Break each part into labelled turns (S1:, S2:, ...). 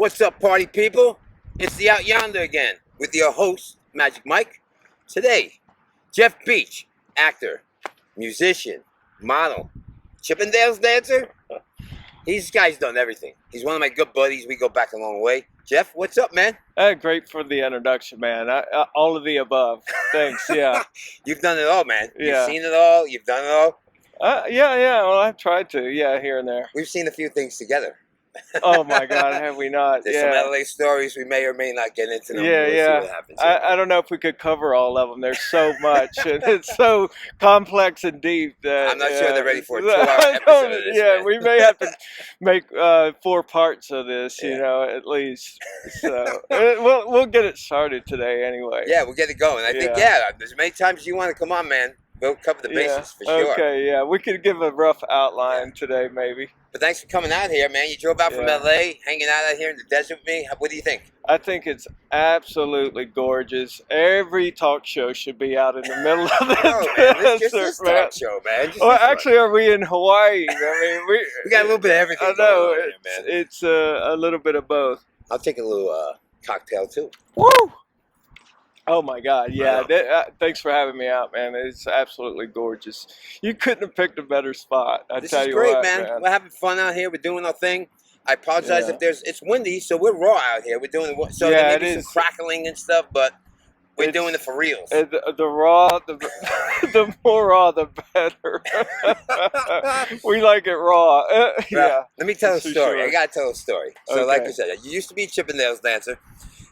S1: What's up, party people? It's the Out Yonder again with your host, Magic Mike. Today, Jeff Beech, actor, musician, model, Chippendales Dancer. This guy's done everything. He's one of my good buddies. We go back a long way. Jeff, what's up, man?
S2: Great for the introduction, man. All of the above. Thanks, yeah.
S1: You've done it all, man.
S2: Yeah.
S1: You've seen it all. You've done it all.
S2: Yeah. Well, I've tried to, here and there.
S1: We've seen a few things together.
S2: Oh, my God, have we not?
S1: There's some LA stories we may or may not get into them.
S2: Yeah.
S1: See what happens.
S2: I don't know if we could cover all of them. There's so much. And it's so complex and deep that
S1: I'm not sure they're ready for a 2-hour episode of this.
S2: Yeah,
S1: man.
S2: we may have to make 4 parts of this, at least. So we'll get it started today anyway.
S1: Yeah, we'll get it going. I think, as many times as you want to come on, man, we'll cover the bases for sure.
S2: Okay, yeah. We could give a rough outline today, maybe.
S1: But thanks for coming out here, man. You drove out from LA, hanging out here in the desert with me. What do you think?
S2: I think it's absolutely gorgeous. Every talk show should be out in the middle of the
S1: man, it's just this talk show, man.
S2: Actually, are we in Hawaii? I mean,
S1: we got a little bit of everything.
S2: I know. It's a little bit of both.
S1: I'll take a little cocktail, too.
S2: Woo! Oh, my God. Yeah. Thanks for having me out, man. It's absolutely gorgeous. You couldn't have picked a better spot.
S1: This is great, man. We're having fun out here. We're doing our thing. I apologize if it's windy, so we're raw out here. We're doing so there may be some crackling and stuff, but we're doing it for reals.
S2: The raw, the more raw, the better. We like it raw. Yeah.
S1: Let me tell a story. Sure. I gotta tell a story. So, like I said, you used to be a Chippendales dancer,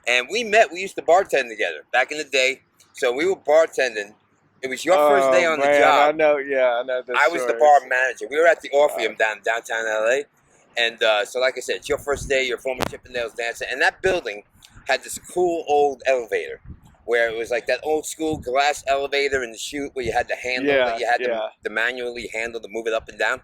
S1: and we met. We used to bartend together back in the day. So we were bartending. It was your first day on the job.
S2: I know. Yeah, I know.
S1: I was the bar manager. We were at the Orpheum downtown LA. And so, like I said, it's your first day. You're a former Chippendales dancer. And that building had this cool old elevator where it was like that old school glass elevator in the chute where you had the handle that you had to manually handle to move it up and down.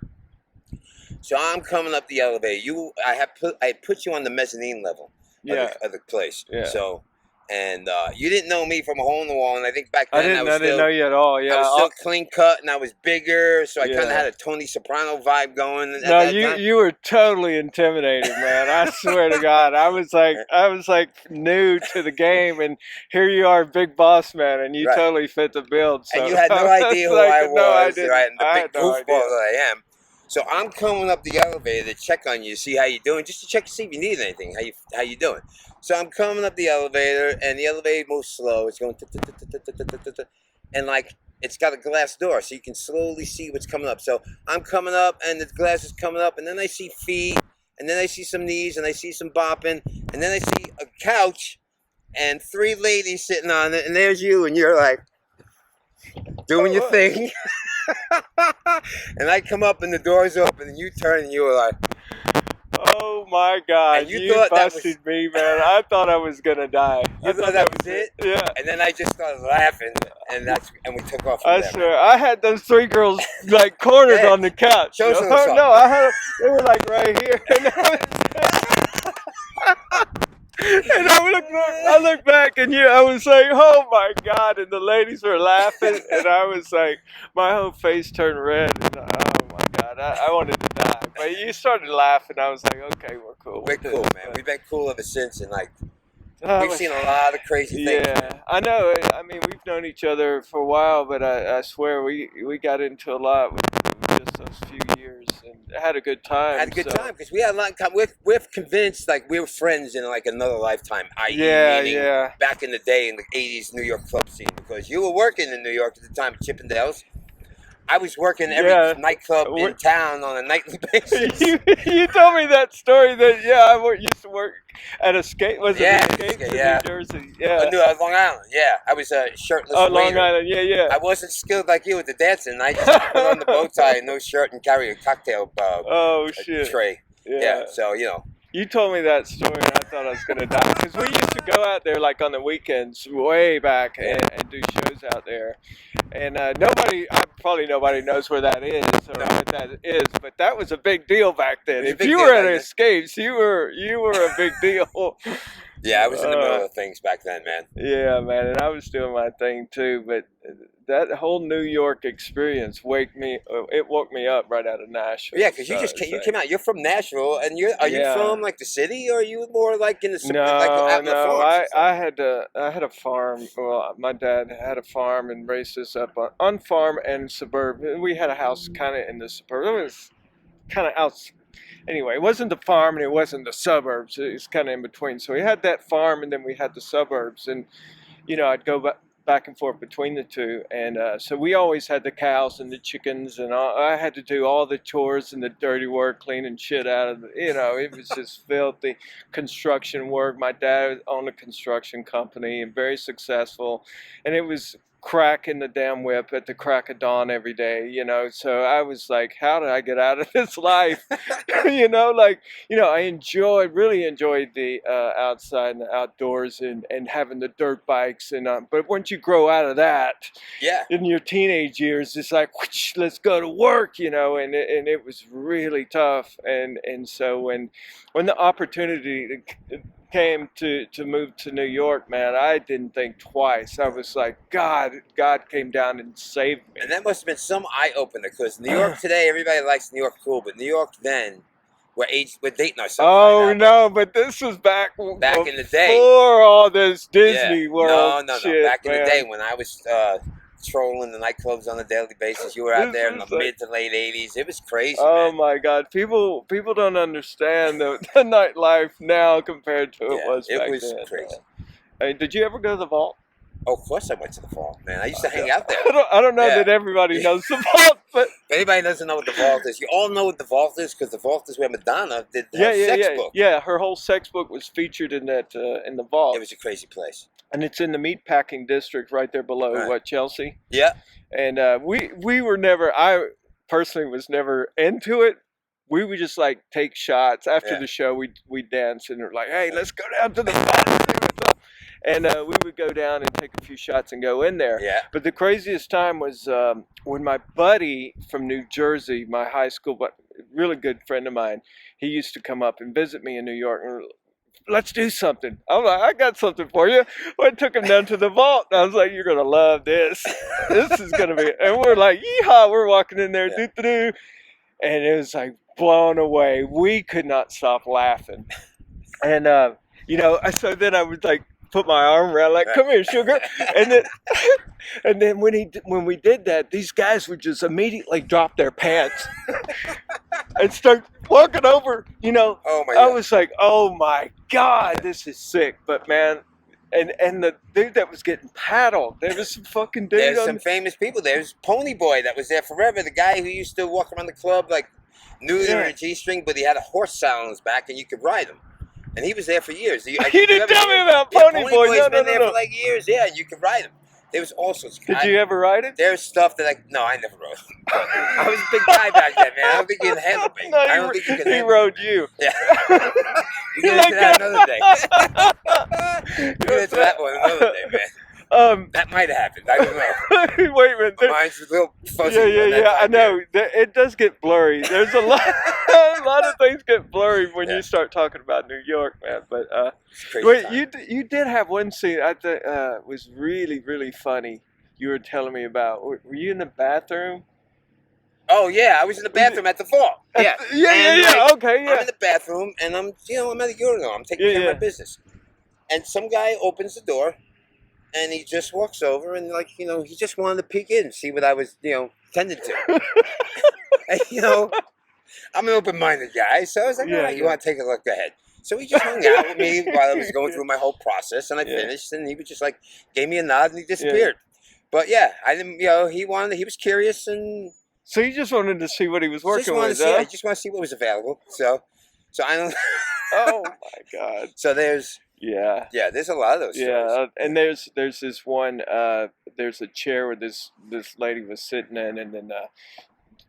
S1: So I'm coming up the elevator. I had put you on the mezzanine level of the place. Yeah. So. And you didn't know me from a hole in the wall, and I think back then I
S2: didn't know you at all. Yeah,
S1: I was still clean cut, and I was bigger, so I kind of had a Tony Soprano vibe going.
S2: No, you were totally intimidating, man. I swear to God, I was like new to the game, and here you are, big boss man, and you totally fit the build. So.
S1: And you had no idea who I was, right? And the big goofball that I am. So I'm coming up the elevator to check on you, see how you're doing, just to check to see if you need anything, how you doing. So I'm coming up the elevator, and the elevator moves slow. It's going, and like it's got a glass door, so you can slowly see what's coming up. So I'm coming up, and the glass is coming up, and then I see feet, and then I see some knees, and I see some bopping, and then I see a couch, and 3 ladies sitting on it, and there's you, and you're like doing your thing. And I come up and the door's open and you turn and you were like,
S2: oh my God, you busted me, man. I thought I was gonna die.
S1: You thought that was it?
S2: Yeah.
S1: And then I just started laughing and we took off from
S2: I
S1: there.
S2: swear, I had those 3 girls like cornered on the couch.
S1: Show us
S2: they were like right here. And I looked back and I was like, oh my God, and the ladies were laughing and I was like, my whole face turned red and oh my God, I wanted to die. But you started laughing, I was like, okay, we're cool.
S1: We're cool, man. We've been cool ever since, and like we've seen a lot of crazy things.
S2: Yeah, I know. I mean, we've known each other for a while, but I swear we got into a lot with just those few years and had a good time.
S1: Had a good time because we had a lot of time. We're convinced like we were friends in like another lifetime. Back in the day in the 80s New York club scene, because you were working in New York at the time at Chippendales. I was working every nightclub in town on a nightly basis.
S2: You told me that story that I used to work at a skate. Was it Escape in New Jersey? Yeah.
S1: No, Long Island. Yeah, I was a shirtless waiter.
S2: Long Island. Yeah.
S1: I wasn't skilled like you with the dancing. I just put on the bow tie and no shirt and carry a cocktail tray. Yeah. So
S2: You told me that story and I thought I was going to die. Because we used to go out there like on the weekends way back and do shows out there. And probably nobody knows where that is or what that is. But that was a big deal back then. If you were at Escapes, you were a big deal.
S1: Yeah, I was in the middle of things back then, man.
S2: Yeah, man. And I was doing my thing too. But that whole New York experience woke me up right out of Nashville.
S1: Yeah, because you came out. You're from Nashville, and are you from like the city, or are you more like in the like out in the farms?
S2: I had a farm. Well, my dad had a farm and raised us up on farm and suburb. We had a house kind of in the suburb. It was kind of out. Anyway, it wasn't the farm and it wasn't the suburbs. It was kind of in between. So we had that farm, and then we had the suburbs, and I'd go back and forth between the two, and so we always had the cows and the chickens, and I had to do all the chores and the dirty work, cleaning shit out of it was just filthy construction work. My dad owned a construction company and very successful, and it was cracking the damn whip at the crack of dawn every day, so I was like, how did I get out of this life? I really enjoyed the outside and the outdoors, and having the dirt bikes, and but once you grow out of that, in your teenage years, it's like, let's go to work, and it was really tough, and so when the opportunity came to move to New York, man, I didn't think twice. I was like, God came down and saved me.
S1: And that must have been some eye opener, because New York today, everybody likes New York cool, but New York then, we're dating ourselves.
S2: Oh no, but this was back in
S1: the day,
S2: before all this Disney World.
S1: No.
S2: Shit,
S1: back in
S2: man.
S1: the day when I was trolling the nightclubs on a daily basis. You were out there in the mid to late 80s. It was crazy.
S2: Oh
S1: man.
S2: My God, people don't understand the nightlife now compared to it was back then. It was
S1: crazy.
S2: I mean, did you ever go to the Vault?
S1: Oh, of course I went to the Vault, man. I used to hang out there.
S2: I don't know that everybody knows the Vault, but
S1: if anybody doesn't know what the Vault is, you all know what the Vault is, because the Vault is where Madonna did her sex book.
S2: Yeah, her whole sex book was featured in that in the Vault.
S1: It was a crazy place.
S2: And it's in the meatpacking district right there below Chelsea.
S1: Yeah.
S2: And we were never, I personally was never into it. We would just like take shots after the show. We dance, and we're like, hey, let's go down to the Vault. And we would go down and take a few shots and go in there.
S1: Yeah.
S2: But the craziest time was when my buddy from New Jersey, my high school, but really good friend of mine, he used to come up and visit me in New York. And let's do something. I'm like, I got something for you. I took him down to the Vault, and I was like, you're going to love this. This is going to be, and we're like, yeehaw, we're walking in there, doo-doo-doo. And it was like blown away. We could not stop laughing. And, so then I would like put my arm around, like, come here, sugar. And then when we did that, these guys would just immediately drop their pants and start walking over,
S1: Oh my God.
S2: I was like, oh my God, this is sick. But man, and the dude that was getting paddled, there was some fucking dude.
S1: There's some famous people. There's Pony Boy that was there forever. The guy who used to walk around the club like nude in a G-string, but he had a horse saddle on his back, and you could ride him. And he was there for years.
S2: You didn't tell me about Pony Boy.
S1: Boy's been there for like years. Yeah, you could ride him. There was all sorts of
S2: Did you ever ride it?
S1: There's stuff that I never rode. I was a big guy back then, man. I don't think you can handle me. I don't think you can handle
S2: me. He rode you.
S1: Yeah. You get into that another day. You get into that one another day, man. That might have happened. I don't know.
S2: Wait a minute.
S1: Mine's a little fuzzy.
S2: Yeah. I know. It does get blurry. There's a lot of things get blurry when you start talking about New York, man. But wait, you did have one scene I think was really, really funny. You were telling me about. Were you in the bathroom?
S1: Oh yeah, I was in the bathroom at the Vault. Yeah.
S2: Okay, yeah.
S1: I'm in the bathroom, and I'm at a urinal. I'm taking care of my business, and some guy opens the door. And he just walks over and, he just wanted to peek in and see what I was, tending to. And, I'm an open-minded guy, so I was like, all right, you want to take a look? Go ahead. So he just hung out with me while I was going through my whole process, and I finished, and he was just gave me a nod, and he disappeared. But yeah, I didn't, he was curious, and...
S2: So you just wanted to see what he was working with,
S1: I just want to see what was available, so I don't...
S2: Oh, my God.
S1: So there's...
S2: Yeah,
S1: there's a lot of those stories.
S2: And there's this one. There's a chair where this lady was sitting in, and then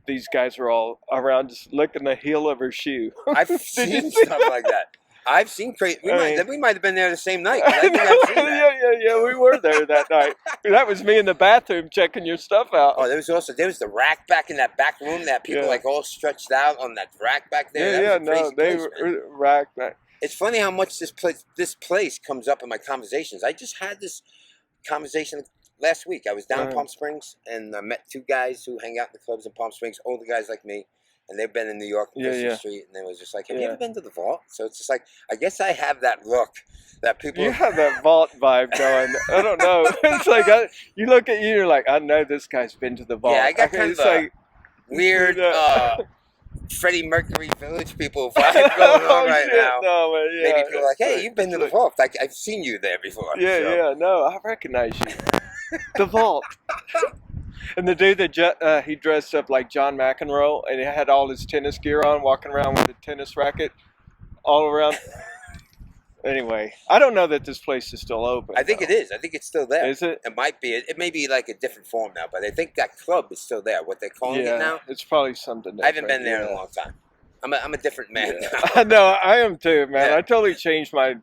S2: these guys were all around just licking the heel of her shoe.
S1: I've seen stuff like that. I've seen crazy. We might have been there the same night. I think I've seen that.
S2: Yeah. We were there that night. That was me in the bathroom checking your stuff out.
S1: Oh, there was the rack back in that back room that people all stretched out on that rack back there.
S2: They were racked back.
S1: It's funny how much this place comes up in my conversations. I just had this conversation last week. I was down in Palm Springs, and I met 2 guys who hang out in the clubs in Palm Springs, older guys like me, and they've been in New York, Christian Street, and they was just like, have you ever been to the Vault? So it's just like, I guess I have that look that people...
S2: You have that Vault vibe going. I don't know. It's like, you look at you, you're like, I know this guy's been to the Vault.
S1: Yeah, I got kind of like weird... Freddie Mercury Village people vibe going on now.
S2: No, man, yeah.
S1: Maybe people are like, hey, you've been to the Vault. Like, I've seen you there before.
S2: Yeah, no, I recognize you. The Vault. And the dude that he dressed up like John McEnroe, and he had all his tennis gear on, walking around with a tennis racket all around. Anyway, I don't know that this place is still open.
S1: I think it is. I think it's still there.
S2: Is it?
S1: It might be. It may be like a different form now, but I think that club is still there. What they're calling it now?
S2: It's probably something different.
S1: I haven't been there in a long time. I'm a different man
S2: now. No, I am too, man. I totally changed my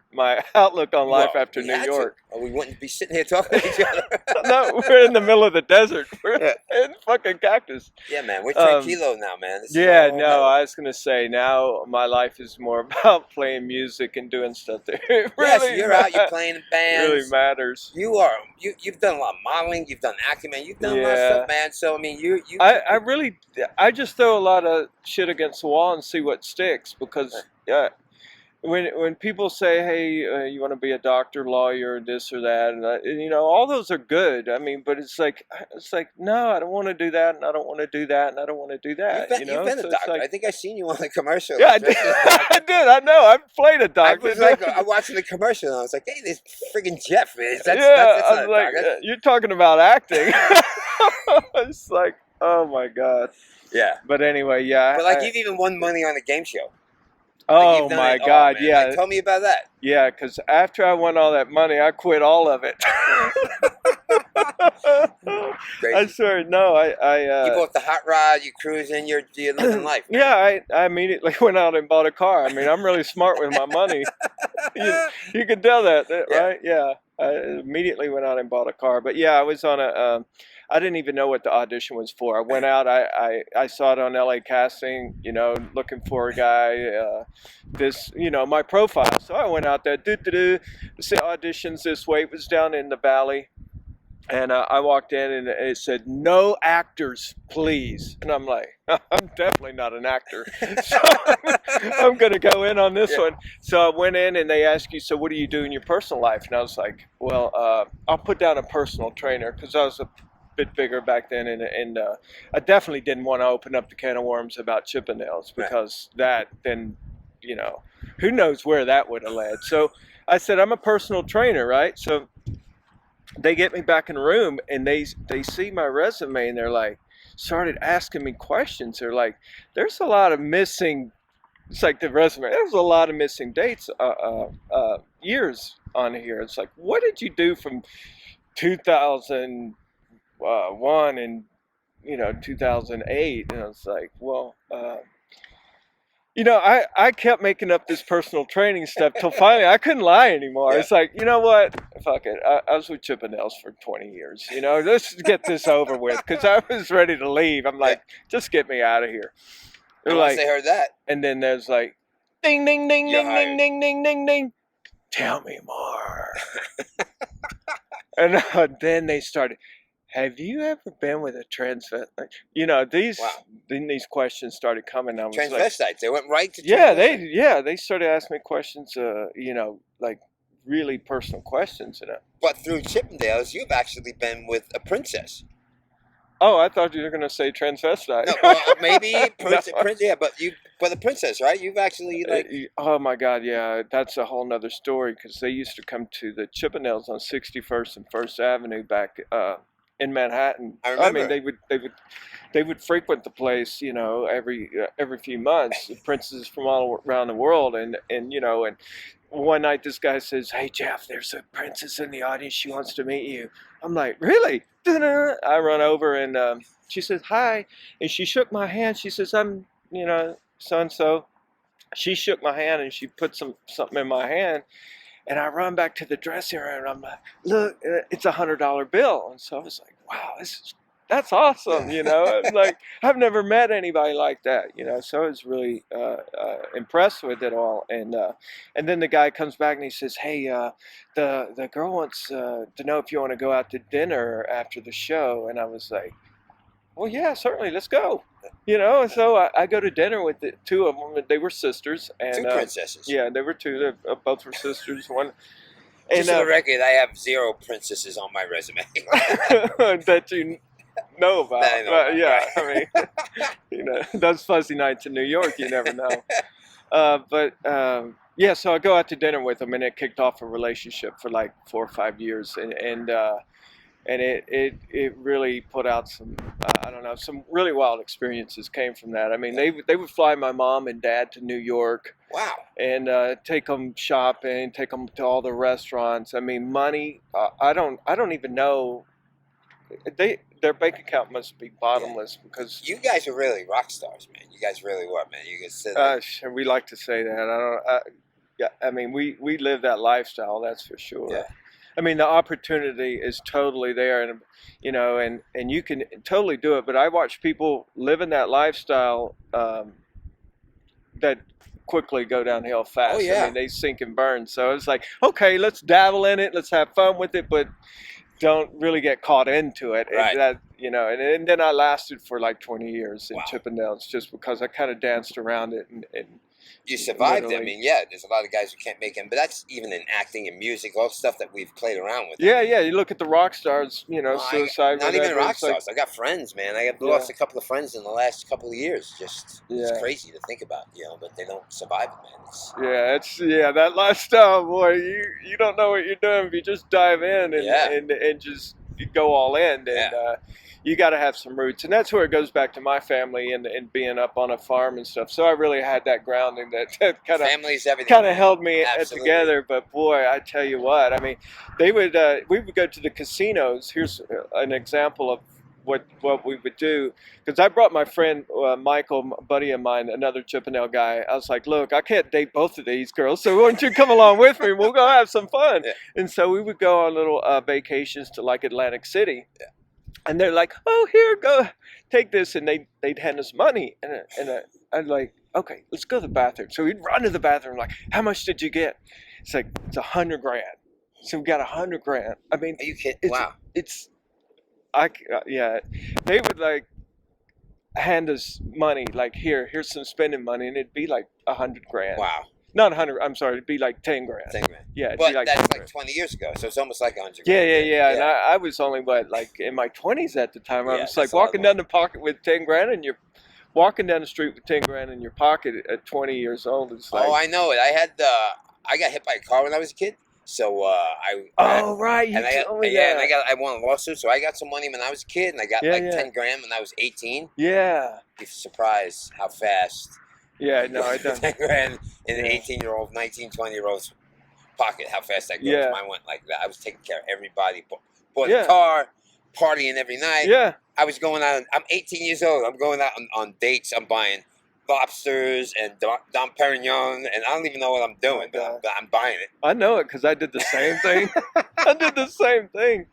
S2: outlook on life after New York.
S1: Or we wouldn't be sitting here talking to each other.
S2: No, we're in the middle of the desert. We're in fucking cactus.
S1: Yeah, man. We're tranquilo now, man.
S2: I was going to say, now my life is more about playing music and doing stuff that really
S1: you're out, you're playing in bands.
S2: Really matters.
S1: You've done a lot of modeling, you've done acting, man. You've done a lot of stuff, man. So, I mean,
S2: I just throw a lot of shit against the wall and see what sticks, because when people say, hey, you want to be a doctor, lawyer, this or that, and you know, all those are good. I mean, but it's like no, I don't want to do that, and I don't want to do that, and I don't want to do that.
S1: You've been a doctor. I think I seen you on the commercial.
S2: Yeah, I did. I know. I've played a doctor.
S1: I watched the commercial, and I was like, hey, this friggin' Jeff, man.
S2: I was like, you're talking about acting. It's like, oh my god.
S1: Yeah.
S2: But anyway, yeah.
S1: But you've even won money on a game show.
S2: Oh my God, yeah.
S1: Tell me about that.
S2: Yeah, because after I won all that money, I quit all of it. I swear, no,
S1: you bought the hot rod, you cruising, you're living life. Man.
S2: Yeah, I immediately went out and bought a car. I mean, I'm really smart with my money. You can tell that, right? Yeah. I immediately went out and bought a car. But yeah, I was on I didn't even know what the audition was for. I went out, I saw it on LA Casting, you know, looking for a guy, my profile. So I went out there, the auditions this way. It was down in the valley. And I walked in and it said, no actors, please. And I'm like, I'm definitely not an actor. So I'm going to go in on this one. So I went in and they asked you, so what do you do in your personal life? And I was like, well, I'll put down a personal trainer, because I was a bit bigger back then. And I definitely didn't want to open up the can of worms about Chippendales, because that then, you know, who knows where that would have led. So I said, I'm a personal trainer, right? So they get me back in the room and they see my resume and they're like, started asking me questions. They're like, there's a lot of missing, it's like the resume, there's a lot of missing dates, years on here. It's like, what did you do from 2001 and, 2008? And I was like, well, I kept making up this personal training stuff till finally I couldn't lie anymore. Yeah. It's like, you know what? Fuck it. I was with Chippendales for 20 years. Let's get this over with, because I was ready to leave. I'm like, just get me out of here.
S1: They're like, they heard that.
S2: And then there's like, ding, ding, ding, ding, ding, ding, ding, ding, ding. Tell me more. And then they started. Have you ever been with a transvestite? These questions started coming. I was
S1: transvestites.
S2: Like,
S1: they went right to
S2: they started asking me questions. Like really personal questions.
S1: But through Chippendales, you've actually been with a princess.
S2: Oh, I thought you were going to say transvestite.
S1: No, well, maybe prince. Yeah, but a princess, right? You've actually
S2: oh my God, yeah, that's a whole nother story, because they used to come to the Chippendales on 61st and First Avenue back. In Manhattan.
S1: I remember.
S2: I mean, they would frequent the place, every few months. Princes from all around the world, and one night this guy says, "Hey Jeff, there's a princess in the audience. She wants to meet you." I'm like, "Really?" I run over and she says, "Hi," and she shook my hand. She says, "I'm, so and so." She shook my hand and she put something in my hand. And I run back to the dressing room and I'm like, look, it's $100 bill. And so I was like, wow, this is that's awesome, you know. Like, I've never met anybody like that, you know. So I was really impressed with it all. And then the guy comes back and he says, "Hey, the girl wants to know if you want to go out to dinner after the show." And I was like, "Well, yeah, certainly, let's go." You know, and so I go to dinner with the two of them. They were sisters, and
S1: two princesses.
S2: Yeah, they were two. They both were sisters. One.
S1: Just for the record, I have 0 princesses on my resume.
S2: That you know about.
S1: That I know about,
S2: yeah,
S1: right.
S2: I mean, you know, those fuzzy nights in New York, you never know. Yeah, so I go out to dinner with them, and it kicked off a relationship for like 4 or 5 years, and it really put out some I don't know, some really wild experiences came from that. I mean, they would fly my mom and dad to New York.
S1: Wow.
S2: And take them shopping, take them to all the restaurants. I mean, money. I don't even know. Their bank account must be bottomless because
S1: you guys are really rock stars, man. You guys really were, man. You guys said
S2: we like to say that. Yeah, I mean, we live that lifestyle. That's for sure.
S1: Yeah.
S2: I mean, the opportunity is totally there, and you know, and you can totally do it. But I watch people living that lifestyle that quickly go downhill fast.
S1: Oh, yeah.
S2: I mean, they sink and burn. So it's like, okay, let's dabble in it, let's have fun with it, but don't really get caught into it.
S1: Right.
S2: And that, you know, and then I lasted for like 20 years in
S1: Wow.
S2: Chippendales just because I kind of danced around it and
S1: you survived.
S2: literally.
S1: I mean, yeah, there's a lot of guys who can't make it, but that's even in acting and music, all stuff that we've played around with.
S2: Yeah, yeah. You look at the rock stars, you know,
S1: Well,
S2: suicide.
S1: not even
S2: whatever,
S1: rock
S2: it's like-
S1: stars. I got friends, man. I have
S2: Yeah.
S1: lost a couple of friends in the last couple of years. Just
S2: Yeah.
S1: it's crazy to think about, you know, but they don't survive it, man.
S2: Yeah, that lifestyle, boy. You don't know what you're doing if you just dive in and
S1: Yeah.
S2: and just go all in. And
S1: Yeah.
S2: you got to have some roots, and that's where it goes back to my family and being up on a farm and stuff. So I really had that grounding that kind of
S1: Family's everything.
S2: kind of held me
S1: Absolutely.
S2: together. But boy, I tell you what, I mean, we would go to the casinos. Here's an example of what we would do, because I brought my friend Michael, a buddy of mine, another Chippendale guy. I was like, look, I can't date both of these girls, so why don't you come along with me? We'll go have some fun.
S1: Yeah.
S2: And so we would go on little vacations to like Atlantic City.
S1: Yeah.
S2: And they're like, oh, here, go take this, and they'd hand us money, and I'd like, okay, let's go to the bathroom. So we'd run to the bathroom, like, how much did you get? It's like, it's $100 grand. So we got $100 grand. I mean,
S1: Are you kidding? Wow.
S2: Yeah, they would like hand us money, like here's some spending money, and it'd be like $100 grand.
S1: Wow.
S2: Not 100. I'm sorry, it'd be like 10 grand.
S1: 10 grand.
S2: Yeah, it'd
S1: But
S2: be like
S1: that's
S2: 10
S1: like
S2: grand.
S1: 20 years ago, so it's almost like 100
S2: Yeah,
S1: grand.
S2: yeah. And I was only like in my 20s at the time. I
S1: Yeah,
S2: was
S1: that's
S2: like
S1: a lot of
S2: walking down the pocket with 10 grand, and you're walking down the street with 10 grand in your pocket at 20 years old. It's like,
S1: Oh, I know it. I got hit by a car when I was a kid, so
S2: right, you told me
S1: yeah,
S2: that.
S1: and I won a lawsuit, so I got some money when I was a kid, and I got
S2: Yeah,
S1: like
S2: yeah.
S1: 10 grand when I was 18.
S2: Yeah,
S1: You're surprised how fast
S2: yeah, no, I don't.
S1: 10 grand in an
S2: Yeah.
S1: 18-year-old, 19, 20-year-old's pocket, how fast that goes.
S2: Yeah.
S1: Mine went like that. I was taking care of everybody. Bought
S2: Yeah.
S1: a car, partying every night.
S2: Yeah,
S1: I was going out. I'm 18 years old. I'm going out on dates. I'm buying lobsters and Dom Perignon, and I don't even know what I'm doing, but I'm buying it.
S2: I know it because I did the same thing. I did the same thing.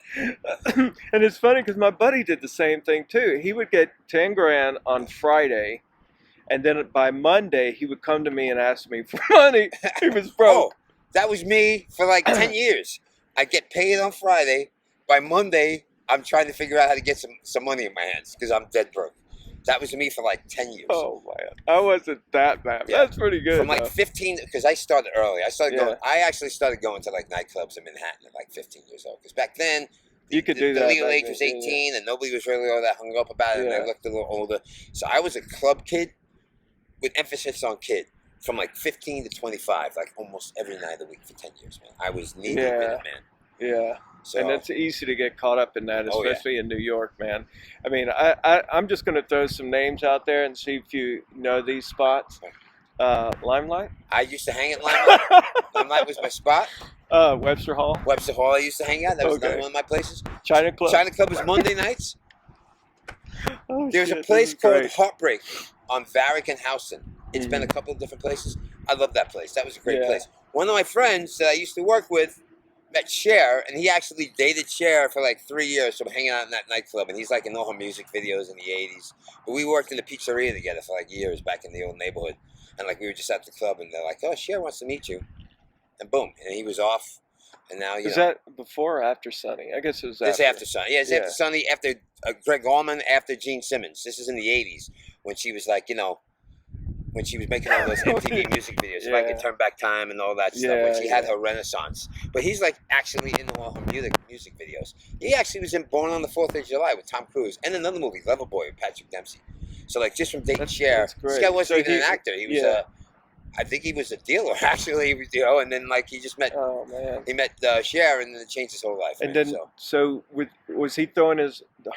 S2: And it's funny because my buddy did the same thing too. He would get 10 grand on Friday, and then by Monday he would come to me and ask me for money. He was broke.
S1: Oh, that was me for like 10 years. I get paid on Friday. By Monday, I'm trying to figure out how to get some money in my hands because I'm dead broke. That was me for like 10 years.
S2: Oh man, I wasn't that bad.
S1: Yeah.
S2: That's pretty good.
S1: From like
S2: though.
S1: 15, because I started early.
S2: Yeah.
S1: I actually started going to like nightclubs in Manhattan at like 15 years old. Because back then,
S2: You could do
S1: the
S2: that.
S1: legal
S2: back
S1: age
S2: then,
S1: was
S2: yeah,
S1: 18 and nobody was really all that hung up about it. And
S2: Yeah.
S1: I looked a little older. So I was a club kid with emphasis on kid from like 15 to 25, like almost every night of the week for 10 years, man. I was knee deep in it, man.
S2: Yeah.
S1: So,
S2: And it's easy to get caught up in that,
S1: Oh, yeah.
S2: especially in New York, man. I mean, I'm just going to throw some names out there and see if you know these spots. Limelight?
S1: I used to hang at Limelight. Limelight was my spot.
S2: Webster Hall?
S1: Webster Hall I used to hang out. That was
S2: Okay.
S1: another one of my places.
S2: China Club?
S1: China Club was Monday nights.
S2: Oh,
S1: There's
S2: shit,
S1: a
S2: this
S1: place
S2: is
S1: called
S2: great.
S1: Heartbreak on Varick and Houston. It's been
S2: Mhm.
S1: a couple of different places. I love that place. That was a great
S2: Yeah.
S1: place. One of my friends that I used to work with met Cher, and he actually dated Cher for like 3 years from hanging out in that nightclub, and he's like in all her music videos in the 80s. But we worked in the pizzeria together for like years back in the old neighborhood, and like we were just at the club, and they're like, "Oh, Cher wants to meet you," and boom, and he was off, and now
S2: Is that before or after Sunny? I guess it was after.
S1: It's after Sunny. Yeah, it's after Sunny, after Greg Allman, after Gene Simmons. This is in the 80s when she was like, when she was making all those MTV music videos, If I Could Turn Back Time and all that stuff, when she had her renaissance. But he's like actually in all her music videos. He actually was in Born on the 4th of July with Tom Cruise and another movie, Loverboy, with Patrick Dempsey. So like just from dating Cher, this guy wasn't even an actor. He was I think he was a dealer actually, and then like he just met.
S2: Oh man!
S1: He met Cher, and then it changed his whole life.
S2: And then, was he throwing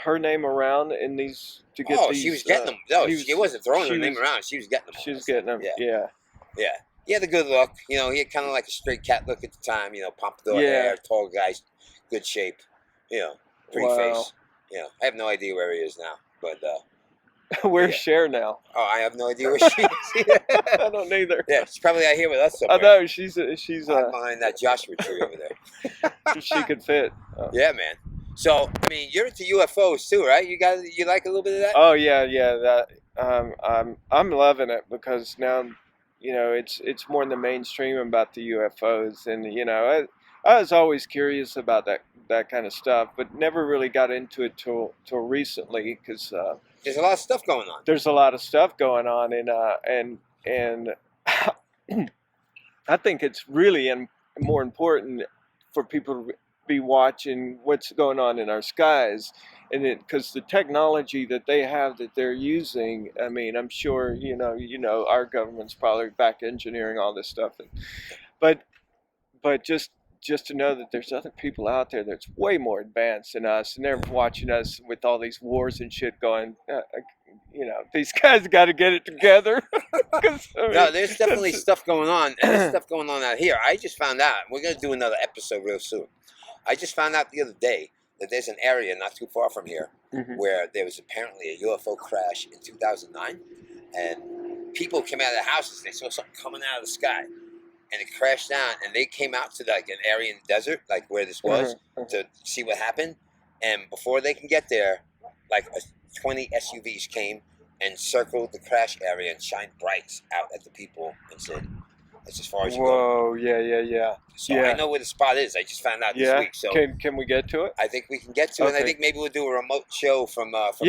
S2: her name around in these to get these?
S1: She was getting them. No, he wasn't throwing her name around. She was getting them.
S2: She was getting them. Yeah.
S1: He had a good look. He had kind of like a straight cat look at the time. Pompadour hair, tall guy, good shape. Pretty face. I have no idea where he is now, but.
S2: Where's Cher now?
S1: Oh, I have no idea where she is.
S2: I don't either.
S1: Yeah, she's probably out here with us somewhere.
S2: I know she's
S1: behind that Joshua tree over there.
S2: She could fit. Oh.
S1: Yeah, man. So I mean, you're into UFOs too, right? You like a little bit of that?
S2: Oh yeah. That I'm loving it because now, it's more in the mainstream about the UFOs, and I was always curious about that kind of stuff, but never really got into it till recently because.
S1: There's a lot of stuff going on.
S2: There's a lot of stuff going on, and I think it's really more important for people to be watching what's going on in our skies, and because the technology that they have that they're using. I mean, I'm sure our government's probably back engineering all this stuff, but just to know that there's other people out there that's way more advanced than us, and they're watching us with all these wars and shit going. These guys got to get it together.
S1: No, there's definitely stuff going on, and there's stuff going on out here. I just found out. We're gonna do another episode real soon. I just found out the other day that there's an area not too far from here where there was apparently a UFO crash in 2009, and people came out of their houses. They saw something coming out of the sky. And it crashed down, and they came out to like an area in the desert, like where this was, to see what happened. And before they can get there, like 20 SUVs came and circled the crash area and shined brights out at the people and said, "That's as far as you go."
S2: Whoa! Yeah.
S1: So I know where the spot is. I just found out this week. So
S2: can we get to it?
S1: I think we can get to it. And I think maybe we'll do a remote show from that spot,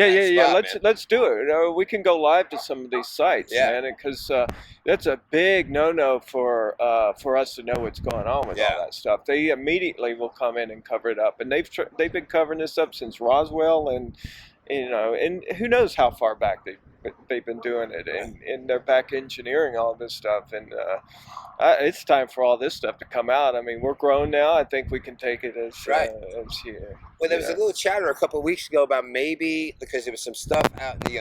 S2: Let's do it. We can go live to some of these sites, man, because that's a big no for us to know what's going on with all that stuff. They immediately will come in and cover it up, and they've been covering this up since Roswell, and and who knows how far back they've been doing it, and they're back engineering all this stuff, and it's time for all this stuff to come out. I mean, we're grown now. I think we can take it as here.
S1: Well, there was a little chatter a couple of weeks ago about maybe because there was some stuff out. They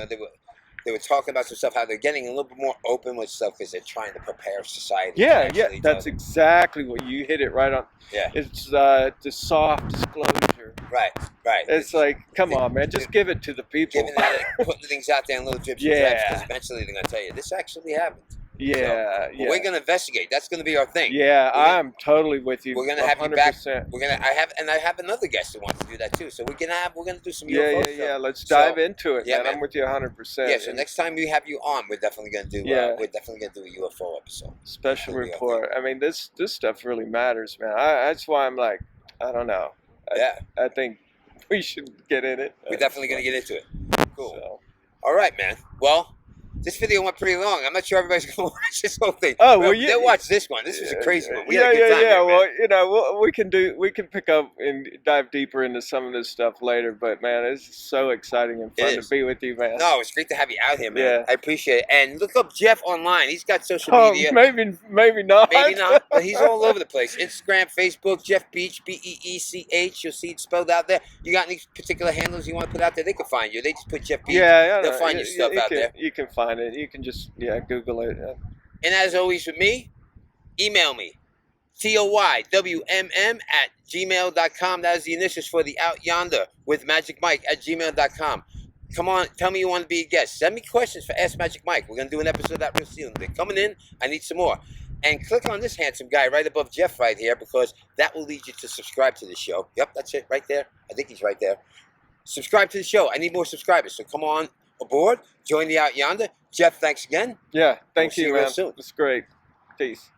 S1: were talking about some stuff, how they're getting a little bit more open with stuff because they're trying to prepare society.
S2: Yeah, that's exactly what you hit it right on. Yeah, it's the soft disclosure.
S1: Right.
S2: It's like, come on, man, just give it to the people.
S1: Putting things out there in little drips and drabs, because eventually they're gonna tell you this actually happened.
S2: Yeah,
S1: We're gonna investigate. That's gonna be our thing.
S2: Yeah, I'm totally with you.
S1: We're gonna have you back. I have another guest who wants to do that too. So we're gonna do some UFO stuff.
S2: Yeah. Let's dive into it, man. I'm with you 100%.
S1: Yeah. So next time we have you on, we're definitely gonna do. We're definitely gonna do a UFO episode.
S2: Special report. I mean, this stuff really matters, man. That's why I'm like, I don't know. I think we should get in it.
S1: We're definitely gonna get into it. Cool. So. All right, man. Well. This video went pretty long. I'm not sure everybody's going to watch this whole thing.
S2: Oh, well,
S1: they'll watch this one. This was a crazy one. We had a good time here,
S2: well, we can pick up and dive deeper into some of this stuff later. But man, it's so exciting and fun to be with you, man.
S1: No, it's great to have you out here, man. Yeah. I appreciate it. And look up Jeff online. He's got social media.
S2: Maybe not.
S1: Maybe not. But he's all over the place. Instagram, Facebook, Jeff Beech, Beech. You'll see it spelled out there. You got any particular handles you want to put out there? They can find you. They just put Jeff Beech. Yeah, they'll find your stuff out there.
S2: You can find it. You can just Google it.
S1: And as always with me, email me toywmm@gmail.com. That is the initials for the Out Yonder with Magic Mike @gmail.com. Come on, tell me you want to be a guest. Send me questions for Ask Magic Mike. We're gonna do an episode of that real soon. They're coming in. I need some more. and click on this handsome guy right above Jeff right here, because that will lead you to subscribe to the show. Yep, that's it right there. I think he's right there. Subscribe to the show. I need more subscribers, so come on aboard. Join me out yonder. Jeff, thanks again.
S2: Yeah, thank
S1: you,
S2: man.
S1: real soon.
S2: It's great. Peace.